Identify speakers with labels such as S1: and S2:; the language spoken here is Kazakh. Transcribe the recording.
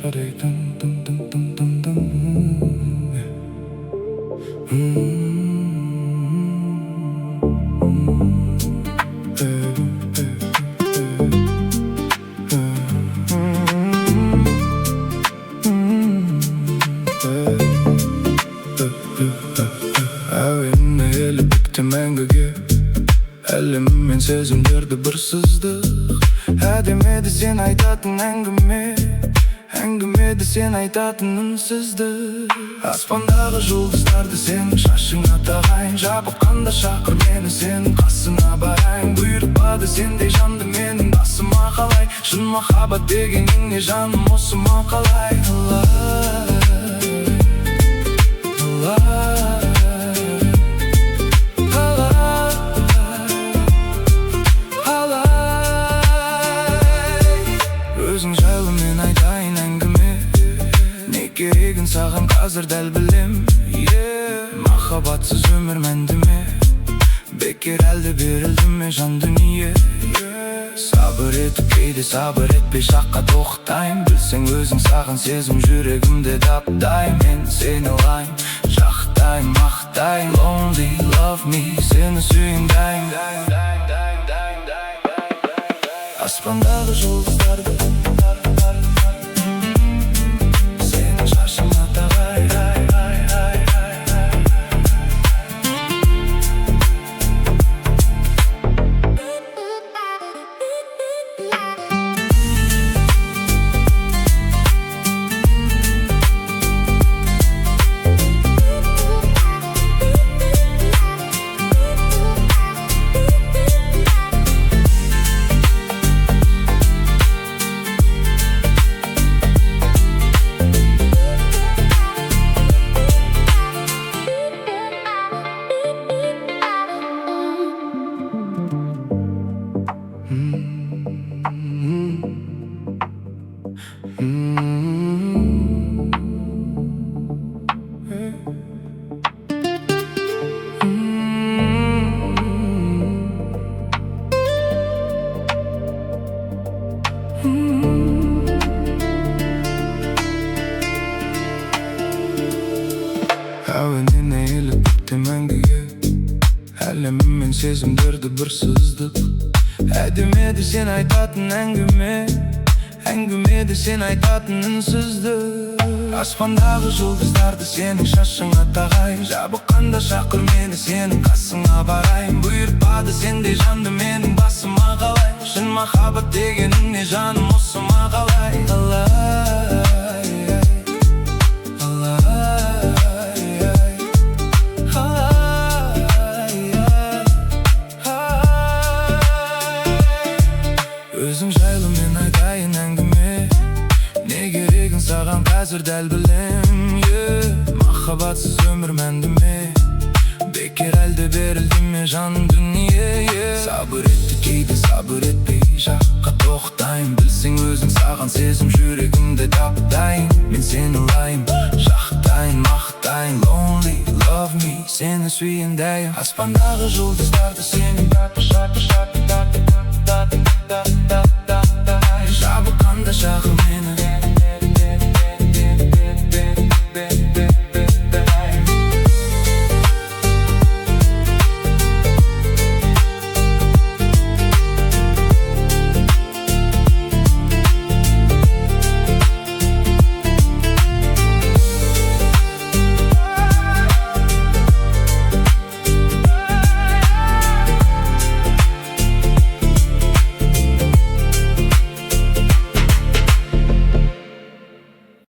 S1: шарик дым-дым-дым-дым-дым-дым. Әуені еліпті мәңгіге әлеммен сезімдерді бір сыздық. Әдемеді сен айтатын әңгімеді сен айтатын үнсіздік. Аспандағы жұлдыздарды сенің шашыңа тағайын, жабыққанда шақыр мені сенің қасына барайын. Бұйыртпады сендей жанды менің басыма қалай, шын махаббат дегенің не жаным осы ма қалай. Өзің жайлы мен айтайын әңгіме, не керегін саған қазір дәл білем. Махаббатсыз өмір мәнді ме, бекер әлде берілді ме жан дүние. Сабыр етіп кейде сабыр етпей шаққа тоқтайын. Білсең өзің саған сезім жүрегімде дап-дайын. Мен сені лайым, жақтайын, мақтайын. Lonely, love me, сені сүйін дайын. Аспандағы жұлдыздарды сенің шашыңа тағайын. Әуенін еліпті мәңгіге әлеммен сезімдерді бір сыздық. Әдемеді сен айтатын әңгімеді сен айтатын үнсіздік. Аспандағы жұлдыздарды сенің шашыңа тағайын, жабыққанда шақыр мені сенің қасыңа барайын. Бұйыртпады сендей жанды менің басыма қалай, шын махаббат дегенің не жаным осы ма қалай. Өзің жайлы мен айтайын әңгіме, не керегін саған қазір дәл білем. Махаббатсыз өмір мәнді ме, бекер әлде берілді ме жан дүние. Сабыр етті кейде сабыр етпей жаққа тоқтайын. Білсең өзің саған сезім жүрегімде дап-дайын. Мен сені лайым, жақтайын, мақтайын. Lonely, love me, сені сүйін дайын. Аспандағы жұлдыздарды сенің